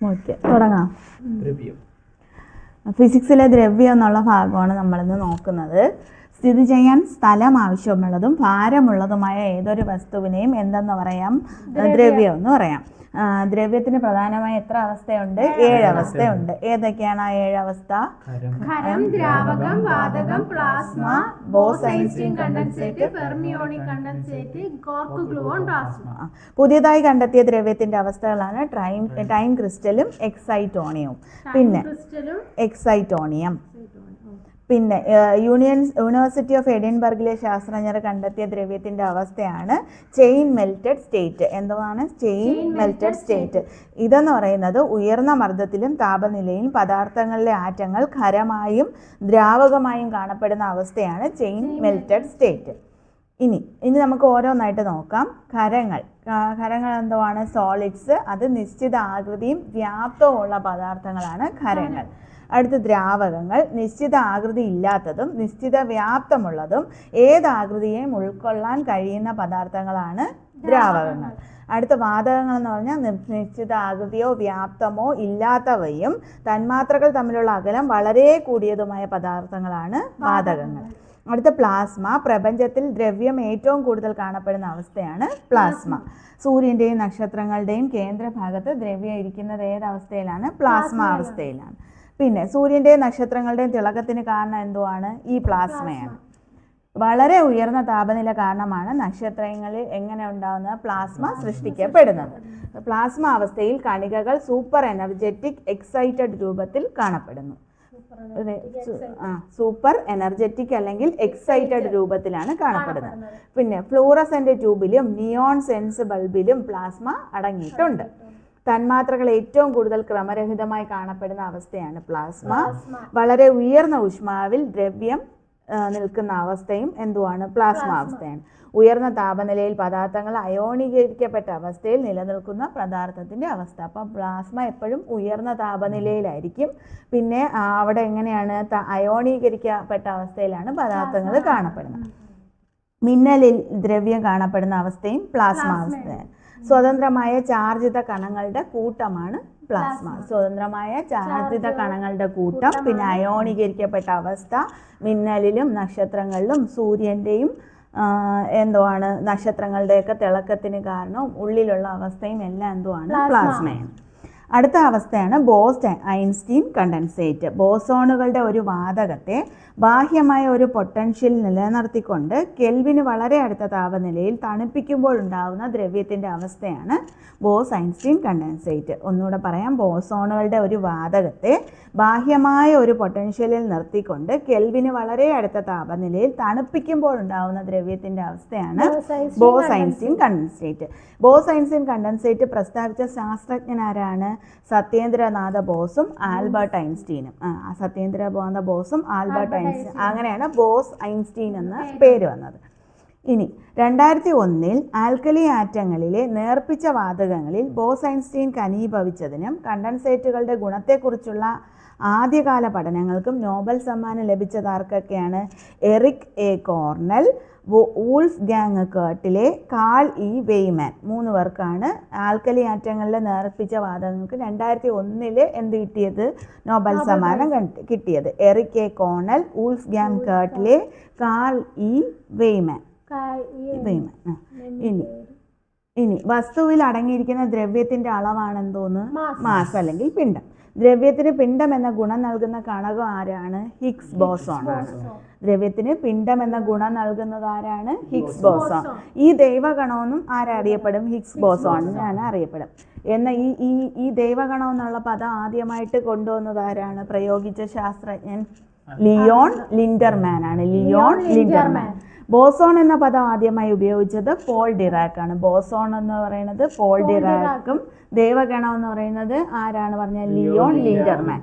Okay, തുടങ്ങാം. ദ്രവ്യം. ഫിസിക്സിലെ ദ്രവ്യം എന്നുള്ള ഭാഗമാണ് നമ്മളിന്ന് നോക്കുന്നത്. സ്ഥിതി ചെയ്യാൻ സ്ഥലം ആവശ്യമുള്ളതും ഭാരമുള്ളതുമായ ഏതൊരു വസ്തുവിനെയും എന്തെന്ന് പറയാം? ദ്രവ്യം എന്ന് പറയാം. ദ്രവ്യത്തിന് പ്രധാനമായി എത്ര അവസ്ഥയുണ്ട്? 7 അവസ്ഥയുണ്ട്. ഏതൊക്കെയാണ് ആ 7 അവസ്ഥ? ഖരം, ദ്രാവകം, വാതകം, plasma, Bose-Einstein condensate, fermionic condensate, cork gluon plasma. പുതിയതായി കണ്ടെത്തിയ ദ്രവ്യത്തിന്റെ അവസ്ഥകളാണ് ടൈം ക്രിസ്റ്റലും എക്സൈറ്റോണിയവും. പിന്നെ എക്സൈറ്റോണിയം. പിന്നെ യൂണിവേഴ്സിറ്റി ഓഫ് എഡിൻബർഗിലെ ശാസ്ത്രജ്ഞർ കണ്ടെത്തിയ ദ്രവ്യത്തിൻ്റെ അവസ്ഥയാണ് ചെയിൻ മെൽറ്റഡ് സ്റ്റേറ്റ്. എന്താണ് ചെയിൻ മെൽറ്റഡ് സ്റ്റേറ്റ്? ഇതെന്ന് പറയുന്നത് ഉയർന്ന മർദ്ദത്തിലും താപനിലയിലും പദാർത്ഥങ്ങളിലെ ആറ്റങ്ങൾ ഖരമായും ദ്രാവകമായും കാണപ്പെടുന്ന അവസ്ഥയാണ് ചെയിൻ മെൽറ്റഡ് സ്റ്റേറ്റ്. ഇനി നമുക്ക് ഓരോന്നായിട്ട് നോക്കാം. ഖരങ്ങൾ എന്തുവാണ്? സോളിഡ്സ്. അത് നിശ്ചിത ആകൃതിയും വ്യാപ്തവും ഉള്ള പദാർത്ഥങ്ങളാണ് ഖരങ്ങൾ. അടുത്ത ദ്രാവകങ്ങൾ. നിശ്ചിത ആകൃതി ഇല്ലാത്തതും നിശ്ചിത വ്യാപ്തമുള്ളതും ഏതാകൃതിയെയും ഉൾക്കൊള്ളാൻ കഴിയുന്ന പദാർത്ഥങ്ങളാണ് ദ്രാവകങ്ങൾ. അടുത്ത വാതകങ്ങൾ എന്ന് പറഞ്ഞാൽ നിശ്ചിത ആകൃതിയോ വ്യാപ്തമോ ഇല്ലാത്തവയും തന്മാത്രകൾ തമ്മിലുള്ള അകലം വളരെ കൂടിയതുമായ പദാർത്ഥങ്ങളാണ് വാതകങ്ങൾ. അടുത്ത പ്ലാസ്മ. പ്രപഞ്ചത്തിൽ ദ്രവ്യം ഏറ്റവും കൂടുതൽ കാണപ്പെടുന്ന അവസ്ഥയാണ് പ്ലാസ്മ. സൂര്യൻ്റെയും നക്ഷത്രങ്ങളുടെയും കേന്ദ്രഭാഗത്ത് ദ്രവ്യം ഇരിക്കുന്നത് ഏതവസ്ഥയിലാണ്? പ്ലാസ്മ അവസ്ഥയിലാണ്. പിന്നെ സൂര്യൻ്റെയും നക്ഷത്രങ്ങളുടെയും തിളക്കത്തിന് കാരണം എന്തുവാണ്? ഈ പ്ലാസ്മയാണ്. വളരെ ഉയർന്ന താപനില കാരണമാണ് നക്ഷത്രങ്ങളിൽ എങ്ങനെ ഉണ്ടാകുന്നത്? പ്ലാസ്മ സൃഷ്ടിക്കപ്പെടുന്നത്. പ്ലാസ്മ അവസ്ഥയിൽ കണികകൾ സൂപ്പർ എനർജറ്റിക് എക്സൈറ്റഡ് രൂപത്തിൽ കാണപ്പെടുന്നു. സൂപ്പർ എനർജറ്റിക് അല്ലെങ്കിൽ എക്സൈറ്റഡ് രൂപത്തിലാണ് കാണപ്പെടുന്നത്. പിന്നെ ഫ്ലൂറസെന്റ് ട്യൂബിലും നിയോൺ സെൻസ് ബൾബിലും പ്ലാസ്മ അടങ്ങിയിട്ടുണ്ട്. തന്മാത്രകൾ ഏറ്റവും കൂടുതൽ ക്രമരഹിതമായി കാണപ്പെടുന്ന അവസ്ഥയാണ് പ്ലാസ്മ. വളരെ ഉയർന്ന ഊഷ്മാവിൽ ദ്രവ്യം നിൽക്കുന്ന അവസ്ഥയും എന്തുവാണ്? പ്ലാസ്മ അവസ്ഥയാണ്. ഉയർന്ന താപനിലയിൽ പദാർത്ഥങ്ങൾ അയോണീകരിക്കപ്പെട്ട അവസ്ഥയിൽ നിലനിൽക്കുന്ന പദാർത്ഥത്തിൻ്റെ അവസ്ഥ. അപ്പം പ്ലാസ്മ എപ്പോഴും ഉയർന്ന താപനിലയിലായിരിക്കും. പിന്നെ അവിടെ എങ്ങനെയാണ്? അയോണീകരിക്കപ്പെട്ട അവസ്ഥയിലാണ് പദാർത്ഥങ്ങൾ കാണപ്പെടുന്നത്. മിന്നലിൽ ദ്രവ്യം കാണപ്പെടുന്ന അവസ്ഥയും പ്ലാസ്മ അവസ്ഥയാണ്. സ്വതന്ത്രമായ ചാർജിത കണങ്ങളുടെ കൂട്ടമാണ് പ്ലാസ്മ. സ്വതന്ത്രമായ ചാർജിത കണങ്ങളുടെ കൂട്ടം. പിന്നെ അയോണീകരിക്കപ്പെട്ട അവസ്ഥ. മിന്നലിലും നക്ഷത്രങ്ങളിലും സൂര്യൻ്റെയും എന്തുവാണ് നക്ഷത്രങ്ങളുടെയൊക്കെ തിളക്കത്തിന് കാരണവും ഉള്ളിലുള്ള അവസ്ഥയും എല്ലാം എന്തുവാണ്? പ്ലാസ്മയാണ്. അടുത്ത അവസ്ഥയാണ് ബോസ്-ഐൻസ്റ്റീൻ കണ്ടൻസേറ്റ്. ബോസോണുകളുടെ ഒരു വാതകത്തെ ബാഹ്യമായ ഒരു പൊട്ടൻഷ്യൽ നിലനിർത്തിക്കൊണ്ട് കെൽവിന് വളരെ അടുത്ത താപനിലയിൽ തണുപ്പിക്കുമ്പോഴുണ്ടാകുന്ന ദ്രവ്യത്തിൻ്റെ അവസ്ഥയാണ് ബോസ്-ഐൻസ്റ്റീൻ കണ്ടൻസേറ്റ്. ഒന്നുകൂടെ പറയാം. ബോസോണുകളുടെ ഒരു വാതകത്തെ ബാഹ്യമായ ഒരു പൊട്ടൻഷ്യലിൽ നിർത്തിക്കൊണ്ട് കെൽവിന് വളരെ അടുത്ത താപനിലയിൽ തണുപ്പിക്കുമ്പോഴുണ്ടാകുന്ന ദ്രവ്യത്തിൻ്റെ അവസ്ഥയാണ് ബോസ്-ഐൻസ്റ്റീൻ കണ്ടൻസേറ്റ്. ബോസ്-ഐൻസ്റ്റീൻ കണ്ടൻസേറ്റ് പ്രസ്താവിച്ച ശാസ്ത്രജ്ഞനാരാണ്? സത്യേന്ദ്രനാഥ ബോസും ആൽബർട്ട് ഐൻസ്റ്റീനും. സത്യേന്ദ്രനാഥ ബോസും ആൽബർട്ട് ഐൻസ്റ്റീൻ. അങ്ങനെയാണ് ബോസ്-ഐൻസ്റ്റീൻ എന്ന പേര് വന്നത്. ഇനി 2001 ആൽക്കലി ആറ്റങ്ങളിലെ നേർപ്പിച്ച വാതകങ്ങളിൽ ബോസ്-ഐൻസ്റ്റീൻ ഘനീഭവിച്ചതിനും കണ്ടൻസേറ്റുകളുടെ ഗുണത്തെക്കുറിച്ചുള്ള ആദ്യകാല പഠനങ്ങൾക്കും നോബൽ സമ്മാനം ലഭിച്ചതാർക്കൊക്കെയാണ്? Eric A Cornell, Wolfgang Ketterle, Carl E Wieman. 3 പേർക്കാണ് ആൽക്കലി ആറ്റങ്ങളിലെ നേർപ്പിച്ച വാതകങ്ങൾക്ക് 2001 എന്ത് കിട്ടിയത്? നോബൽ സമ്മാനം കിട്ടിയത്. Eric A Cornell, Wolfgang Ketterle, Carl E Wieman. ഇനി വസ്തുവിൽ അടങ്ങിയിരിക്കുന്ന ദ്രവ്യത്തിന്റെ അളവാണെന്തോന്ന്? മാസ് അല്ലെങ്കിൽ പിണ്ഡം. ദ്രവ്യത്തിന് പിണ്ഡം എന്ന ഗുണം നൽകുന്ന കണകം ആരാണ്? ഹിഗ്സ് ബോസോൺ ആണ്. ദ്രവ്യത്തിന് പിണ്ഡം എന്ന ഗുണം നൽകുന്നത് ആരാണ്? Higgs boson. ഈ ദൈവഗണമെന്നും ആരറിയപ്പെടും? ഹിഗ്സ് ബോസോണിനാണ് അറിയപ്പെടും. എന്നാൽ ഈ ദൈവഗണം എന്നുള്ള പദം ആദ്യമായിട്ട് കൊണ്ടുവന്നത് ആരാണ്? പ്രയോഗിച്ച ശാസ്ത്രജ്ഞൻ ലിയോൺ ലിൻഡർമാൻ ആണ്. ലിയോൺ ലിൻഡർമാൻ. ബോസോൺ എന്ന പദം ആദ്യമായി ഉപയോഗിച്ചത് പോൾ ഡിറാക്ക് ആണ്. ബോസോൺ എന്ന് പറയുന്നത് പോൾ ഡിറാക്കും ദൈവഗണം എന്ന് പറയുന്നത് ആരാണ് പറഞ്ഞ? ലിയോൺ ലിൻഡർമാൻ.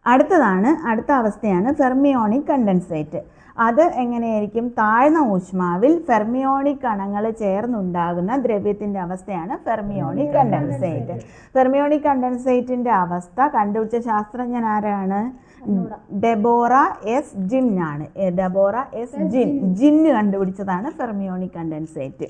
അടുത്ത അവസ്ഥയാണ് ഫെർമിയോണിക് കണ്ടൻസേറ്റ്. അത് എങ്ങനെയായിരിക്കും? താഴ്ന്ന ഊഷ്മാവിൽ ഫെർമിയോണിക് കണങ്ങൾ ചേർന്നുണ്ടാകുന്ന ദ്രവ്യത്തിൻ്റെ അവസ്ഥയാണ് ഫെർമിയോണിക് കണ്ടൻസേറ്റ്. ഫെർമിയോണിക് കണ്ടൻസേറ്റിൻ്റെ അവസ്ഥ കണ്ടുപിടിച്ച ശാസ്ത്രജ്ഞൻ ആരാണ്? ഡെബോറ എസ് ജിൻ ആണ്. ഡെബോറ എസ് ജിന്ന് കണ്ടുപിടിച്ചതാണ് ഫെർമിയോണിക് കണ്ടൻസേറ്റ്.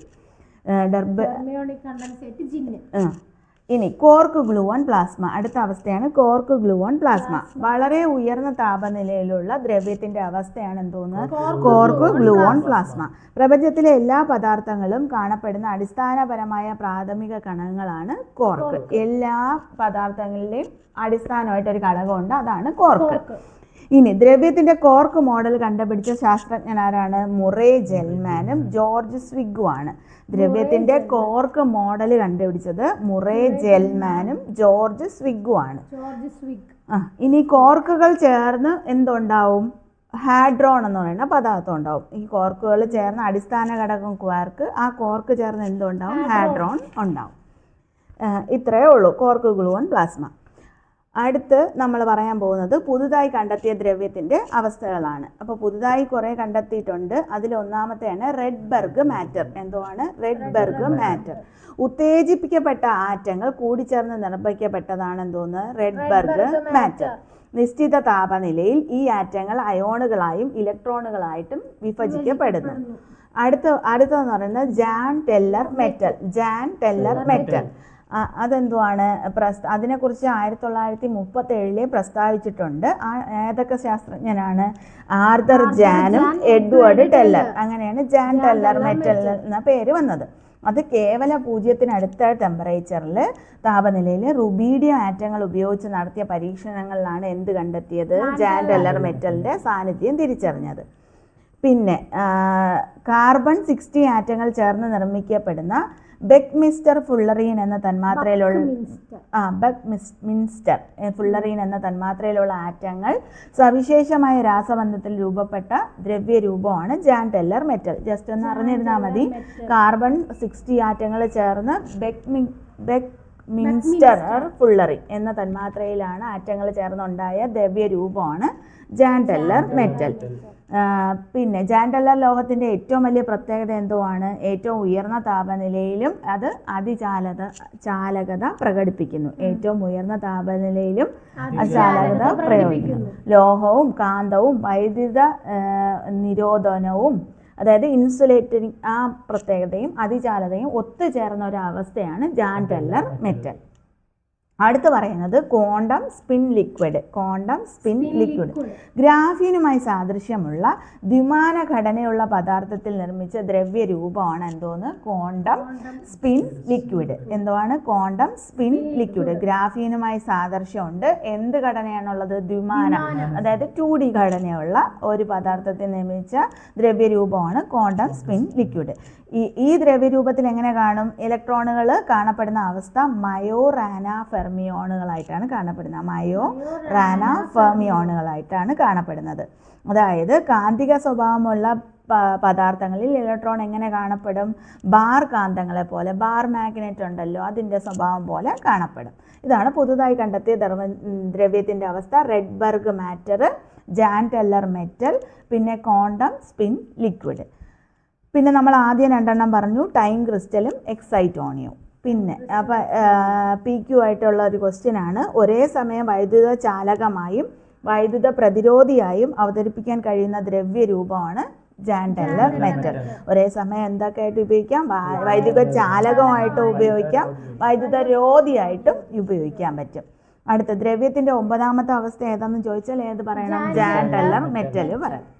ഇനി കോർക്ക് ഗ്ലൂവോൺ പ്ലാസ്മ, അടുത്ത അവസ്ഥയാണ് കോർക്ക് ഗ്ലൂവോൺ പ്ലാസ്മ. വളരെ ഉയർന്ന താപനിലയിലുള്ള ദ്രവ്യത്തിന്റെ അവസ്ഥയാണ് എന്തോന്ന്, കോർക്ക് ഗ്ലൂവോൺ പ്ലാസ്മ. പ്രപഞ്ചത്തിലെ എല്ലാ പദാർത്ഥങ്ങളും കാണപ്പെടുന്ന അടിസ്ഥാനപരമായ പ്രാഥമിക ഘടകങ്ങളാണ് കോർക്ക്. എല്ലാ പദാർത്ഥങ്ങളിലെയും അടിസ്ഥാനമായിട്ടൊരു ഘടകമുണ്ട്, അതാണ് കോർക്ക്. ഇനി ദ്രവ്യത്തിന്റെ കോർക്ക് മോഡൽ കണ്ടുപിടിച്ച ശാസ്ത്രജ്ഞനാരാണ്, മുറേ ജെൽമാനും ജോർജ് സ്വിഗും ആണ്. ദ്രവ്യത്തിന്റെ കോർക്ക് മോഡൽ കണ്ടുപിടിച്ചത് മുറേ ജെൽമാനും ജോർജ് സ്വിഗും ആണ്. ഇനി കോർക്കുകൾ ചേർന്ന് എന്തുണ്ടാവും, ഹാഡ്രോൺ എന്ന് പറയുന്ന പദാർത്ഥം ഉണ്ടാവും. ഈ കോർക്കുകൾ ചേർന്ന് അടിസ്ഥാന ഘടകം ക്വാർക്ക്, ആ കോർക്ക് ചേർന്ന് എന്തുണ്ടാവും, ഹാഡ്രോൺ ഉണ്ടാവും. ഇത്രയേ ഉള്ളൂ കോർക്ക് ഗ്ലൂവോൺ പ്ലാസ്മ. അടുത്ത് നമ്മൾ പറയാൻ പോകുന്നത് പുതുതായി കണ്ടെത്തിയ ദ്രവ്യത്തിൻ്റെ അവസ്ഥകളാണ്. അപ്പോൾ പുതുതായി കുറേ കണ്ടെത്തിയിട്ടുണ്ട്. അതിലൊന്നാമത്തെയാണ് റെഡ്ബർഗ് മാറ്റർ. എന്തുവാണ് റെഡ്ബർഗ് മാറ്റർ? ഉത്തേജിപ്പിക്കപ്പെട്ട ആറ്റങ്ങൾ കൂടിച്ചേർന്ന് നിർമ്മിക്കപ്പെട്ടതാണ് എന്തോന്ന്, റെഡ്ബർഗ് മാറ്റർ. നിശ്ചിത താപനിലയിൽ ഈ ആറ്റങ്ങൾ അയോണുകളായും ഇലക്ട്രോണുകളായിട്ടും വിഭജിക്കപ്പെടുന്നു. അടുത്തതെന്ന് പറയുന്നത് Jahn Teller metal. Jahn Teller metal അതെന്തുവാണ്, അതിനെക്കുറിച്ച് 1937 പ്രസ്താവിച്ചിട്ടുണ്ട്. ഏതൊക്കെ ശാസ്ത്രജ്ഞനാണ്, ആർതർ ജാനും എഡ്വേർഡ് ടെല്ലർ. അങ്ങനെയാണ് ജാൻ ടെല്ലർ മെറ്റൽ എന്ന പേര് വന്നത്. അത് കേവല 0-ന് ടെമ്പറേച്ചറിൽ താപനിലയിൽ റുബീഡിയം ആറ്റങ്ങൾ ഉപയോഗിച്ച് നടത്തിയ പരീക്ഷണങ്ങളിലാണ് എന്ത് കണ്ടെത്തിയത്, ജാൻ ടെല്ലർ മെറ്റലിൻ്റെ സാന്നിധ്യം തിരിച്ചറിഞ്ഞത്. പിന്നെ കാർബൺ 60 ആറ്റങ്ങൾ ചേർന്ന് നിർമ്മിക്കപ്പെടുന്ന ബെക്ക്മിസ്റ്റർ ഫുള്ളറീൻ എന്ന തന്മാത്രയിലുള്ള ബെക്ക്മിസ്റ്റർ ഫുള്ളറീൻ എന്ന തന്മാത്രയിലുള്ള ആറ്റങ്ങൾ സവിശേഷമായ രാസബന്ധത്തിൽ രൂപപ്പെട്ട ദ്രവ്യരൂപമാണ് ജാൻ ടെല്ലർ മെറ്റൽ. ജസ്റ്റ് ഒന്ന് അറിഞ്ഞിരുന്നാൽ മതി. കാർബൺ 60 ആറ്റങ്ങൾ ചേർന്ന് ബെക്ക്മിസ്റ്റർ ഫുള്ളറീൻ എന്ന തന്മാത്രയിലാണ് ആറ്റങ്ങൾ ചേർന്നുണ്ടായ ദ്രവ്യരൂപമാണ് ജാൻ ടെല്ലർ മെറ്റൽ. പിന്നെ ജാൻ ടെല്ലർ ലോഹത്തിൻ്റെ ഏറ്റവും വലിയ പ്രത്യേകത എന്തുവാണ്, ഏറ്റവും ഉയർന്ന താപനിലയിലും അത് ചാലകത പ്രകടിപ്പിക്കുന്നു. ഏറ്റവും ഉയർന്ന താപനിലയിലും ചാലകത പ്രയോഗിക്കുന്നു. ലോഹവും കാന്തവും വൈദ്യുത നിരോധനവും, അതായത് ഇൻസുലേറ്റിംഗ് ആ പ്രത്യേകതയും അതിചാലതയും ഒത്തുചേർന്ന ഒരു അവസ്ഥയാണ് ജാൻ ടെല്ലർ മെറ്റൽ. അടുത്ത് പറയുന്നത് quantum spin liquid. Quantum spin liquid ഗ്രാഫീനുമായി സാദൃശ്യമുള്ള ദ്വിമാന ഘടനയുള്ള പദാർത്ഥത്തിൽ നിർമ്മിച്ച ദ്രവ്യരൂപമാണ് എന്തോന്ന്, ക്വാണ്ടം സ്പിൻ ലിക്വിഡ്. എന്തുവാണ് ക്വാണ്ടം സ്പിൻ ലിക്വിഡ്? ഗ്രാഫീനുമായി സാദൃശ്യമുണ്ട്. എന്ത് ഘടനയാണുള്ളത്, ദ്വിമാന, അതായത് 2D ഘടനയുള്ള ഒരു പദാർത്ഥത്തിൽ നിർമ്മിച്ച ദ്രവ്യരൂപമാണ് ക്വാണ്ടം സ്പിൻ ലിക്വിഡ്. ഈ ദ്രവ്യരൂപത്തിൽ എങ്ങനെ കാണും, ഇലക്ട്രോണുകൾ കാണപ്പെടുന്ന അവസ്ഥ മയോറാന ഫെർമിയോണുകളായിട്ടാണ് കാണപ്പെടുന്നത്. മയോറാന ഫെർമിയോണുകളായിട്ടാണ് കാണപ്പെടുന്നത്. അതായത് കാന്തിക സ്വഭാവമുള്ള പദാർത്ഥങ്ങളിൽ ഇലക്ട്രോൺ എങ്ങനെ കാണപ്പെടും, ബാർ കാന്തങ്ങളെ പോലെ, ബാർ മാഗ്നറ്റ് ഉണ്ടല്ലോ, അതിൻ്റെ സ്വഭാവം പോലെ കാണപ്പെടും. ഇതാണ് പുതുതായി കണ്ടെത്തിയ ദ്രവ്യത്തിൻ്റെ അവസ്ഥ. റെഡ്ബർഗ് മാറ്റർ, ജാൻ ടെല്ലർ മെറ്റൽ, പിന്നെ ക്വാണ്ടം സ്പിൻ ലിക്വിഡ്. പിന്നെ നമ്മൾ ആദ്യം 2 പറഞ്ഞു, ടൈം ക്രിസ്റ്റലും എക്സൈറ്റോണിയവും. പിന്നെ അപ്പോൾ PQ ആയിട്ടുള്ള ഒരു ക്വസ്റ്റ്യൻ ആണ്, ഒരേ സമയം വൈദ്യുത ചാലകമായും വൈദ്യുത പ്രതിരോധിയായും അവതരിപ്പിക്കാൻ കഴിയുന്ന ദ്രവ്യരൂപമാണ് ജാൻ ടെല്ലർ മെറ്റൽ. ഒരേ സമയം എന്തൊക്കെയായിട്ട് ഉപയോഗിക്കാം, വൈദ്യുത ചാലകമായിട്ടും ഉപയോഗിക്കാം, വൈദ്യുത രോധിയായിട്ടും ഉപയോഗിക്കാൻ പറ്റും. അടുത്ത ദ്രവ്യത്തിൻ്റെ 9ാമത്തെ അവസ്ഥ ഏതാണെന്ന് ചോദിച്ചാൽ ഏത് പറയണം, ജാൻ ടെല്ലർ മെറ്റൽ പറയണം.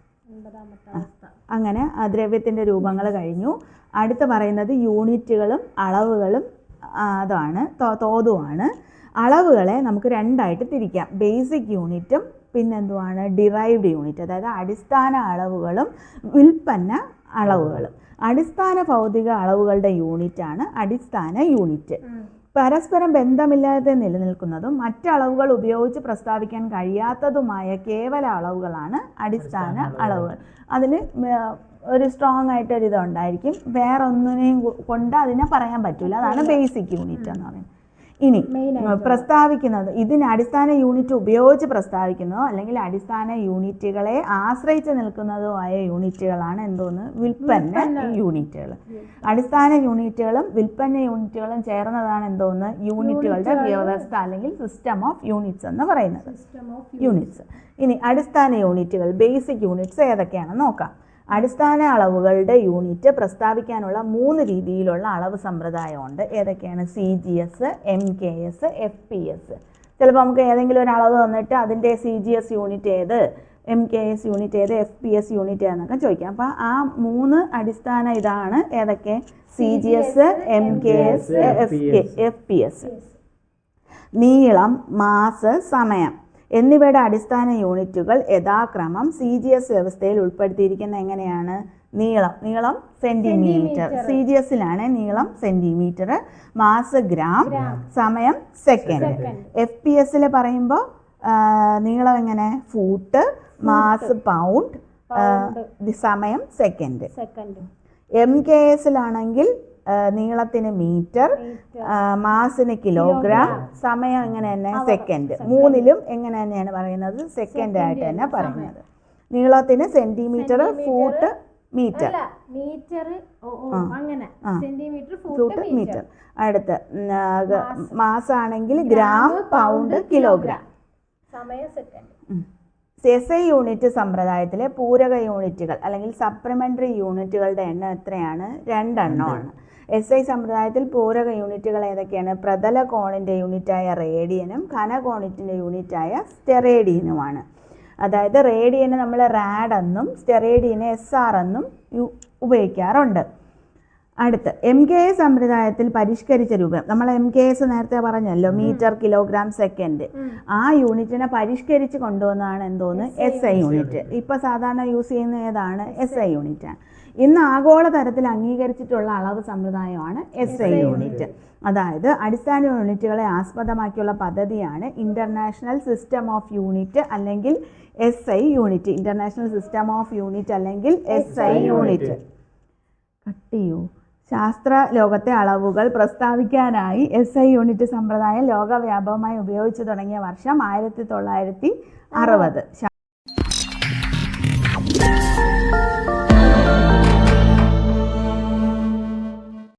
അങ്ങനെ ദ്രവ്യത്തിൻ്റെ രൂപങ്ങൾ കഴിഞ്ഞു. അടുത്ത് പറയുന്നത് യൂണിറ്റുകളും അളവുകളും അതാണ്, തോതുമാണ്. അളവുകളെ നമുക്ക് 2ആയിട്ട് തിരിക്കാം, ബേസിക് യൂണിറ്റും പിന്നെന്തുവാണ് ഡിറൈവ്ഡ് യൂണിറ്റ്, അതായത് അടിസ്ഥാന അളവുകളും ഉൽപ്പന്ന അളവുകളും. അടിസ്ഥാന ഭൗതിക അളവുകളുടെ യൂണിറ്റാണ് അടിസ്ഥാന യൂണിറ്റ്. പരസ്പരം ബന്ധമില്ലാതെ നിലനിൽക്കുന്നതും മറ്റളവുകൾ ഉപയോഗിച്ച് പ്രസ്താവിക്കാൻ കഴിയാത്തതുമായ കേവല അളവുകളാണ് അടിസ്ഥാന അളവുകൾ. അതിന് ഒരു സ്ട്രോങ് ആയിട്ടൊരിതുണ്ടായിരിക്കും, വേറൊന്നിനെയും കൊണ്ട് അതിനെ പറയാൻ പറ്റില്ല. അതാണ് ബേസിക് യൂണിറ്റ് എന്ന് പറയുന്നത്. ഇനി പ്രസ്താവിക്കുന്നത്, ഇതിന് അടിസ്ഥാന യൂണിറ്റ് ഉപയോഗിച്ച് പ്രസ്താവിക്കുന്നതോ അല്ലെങ്കിൽ അടിസ്ഥാന യൂണിറ്റുകളെ ആശ്രയിച്ച് നിൽക്കുന്നതോ ആയ യൂണിറ്റുകളാണ് എന്തോന്ന്, വിൽപ്പന്ന യൂണിറ്റുകൾ. അടിസ്ഥാന യൂണിറ്റുകളും വിൽപ്പന്ന യൂണിറ്റുകളും ചേർന്നതാണ് എന്തോന്ന്, യൂണിറ്റുകളുടെ വ്യവസ്ഥ അല്ലെങ്കിൽ സിസ്റ്റം ഓഫ് യൂണിറ്റ്സ് എന്ന് പറയുന്നത്. യൂണിറ്റ്സ്. ഇനി അടിസ്ഥാന യൂണിറ്റുകൾ, ബേസിക് യൂണിറ്റ്സ് ഏതൊക്കെയാണെന്ന് നോക്കാം. അടിസ്ഥാന അളവുകളുടെ യൂണിറ്റ് പ്രസ്താവിക്കാനുള്ള 3 രീതിയിലുള്ള അളവ് സമ്പ്രദായമുണ്ട്. ഏതൊക്കെയാണ്? CGS, MKS, FPS. ചിലപ്പോൾ നമുക്ക് ഏതെങ്കിലും ഒരു അളവ് തന്നിട്ട് അതിൻ്റെ CGS യൂണിറ്റ് ഏത്, MKS യൂണിറ്റ് ഏത്, FPS യൂണിറ്റ് ഏതെന്നൊക്കെ ചോദിക്കാം. അപ്പോൾ ആ 3 അടിസ്ഥാന ഇതാണ് ഏതൊക്കെ? CGS, MKS, FPS. നീളം, മാസ്, സമയം എന്നിവയുടെ അടിസ്ഥാന യൂണിറ്റുകൾ യഥാക്രമം CGS വ്യവസ്ഥയിൽ ഉൾപ്പെടുത്തിയിരിക്കുന്ന എങ്ങനെയാണ്? നീളം സെന്റിമീറ്റർ, CGSലാണ് നീളം സെന്റിമീറ്റർ, മാസ് ഗ്രാം, സമയം സെക്കൻഡ്. FPS പറയുമ്പോൾ നീളം എങ്ങനെ? ഫൂട്ട്, മാസ് പൗണ്ട്, സമയം സെക്കൻഡ്. MKSലാണെങ്കിൽ നീളത്തിന് മീറ്റർ, മാസിന് കിലോഗ്രാം, സമയം എങ്ങനെ തന്നെ? സെക്കൻഡ്. 3ലും എങ്ങനെ തന്നെയാണ് പറയുന്നത്? സെക്കൻഡ് ആയിട്ട് തന്നെ പറയുന്നത്. നീളത്തിന് centimetre, foot, metre, foot, metre. അടുത്ത് മാസാണെങ്കിൽ gram, pound, kilogram. SI unit സമ്പ്രദായത്തിലെ പൂരക യൂണിറ്റുകൾ അല്ലെങ്കിൽ സപ്ലിമെൻ്ററി യൂണിറ്റുകളുടെ എണ്ണം എത്രയാണ്? 2 എണ്ണമാണ്. SI സമ്പ്രദായത്തിൽ പൂരക യൂണിറ്റുകൾ ഏതൊക്കെയാണ്? പ്രതല കോണിൻ്റെ യൂണിറ്റായ റേഡിയനും ഘനകോണിൻ്റെ യൂണിറ്റായ സ്റ്റെറേഡിയനുമാണ്. അതായത് റേഡിയന് നമ്മൾ റാഡ് എന്നും സ്റ്റെറേഡിയനെ SR എന്നും ഉപയോഗിക്കാറുണ്ട്. അടുത്ത് MKS സമ്പ്രദായത്തിൽ പരിഷ്കരിച്ച രൂപം. നമ്മൾ MKS നേരത്തെ പറഞ്ഞല്ലോ, മീറ്റർ, കിലോഗ്രാം, സെക്കൻഡ്. ആ യൂണിറ്റിനെ പരിഷ്കരിച്ച് കൊണ്ടുവന്നതാണ് എന്തോന്ന്? SI unit. ഇപ്പോൾ സാധാരണ യൂസ് ചെയ്യുന്ന ഏതാണ്? SI യൂണിറ്റാണ്. ഇന്ന് ആഗോള തരത്തിൽ അംഗീകരിച്ചിട്ടുള്ള അളവ് സമ്പ്രദായമാണ് SI യൂണിറ്റ്. അതായത് അടിസ്ഥാന യൂണിറ്റുകളെ ആസ്പദമാക്കിയുള്ള പദ്ധതിയാണ് ഇന്റർനാഷണൽ സിസ്റ്റം ഓഫ് യൂണിറ്റ് അല്ലെങ്കിൽ SI unit. International system of unit അല്ലെങ്കിൽ SI യൂണിറ്റ്. ശാസ്ത്ര ലോകത്തെ അളവുകൾ പ്രസ്താവിക്കാനായി SI യൂണിറ്റ് സമ്പ്രദായം ലോകവ്യാപകമായി ഉപയോഗിച്ചു തുടങ്ങിയ വർഷം 1960.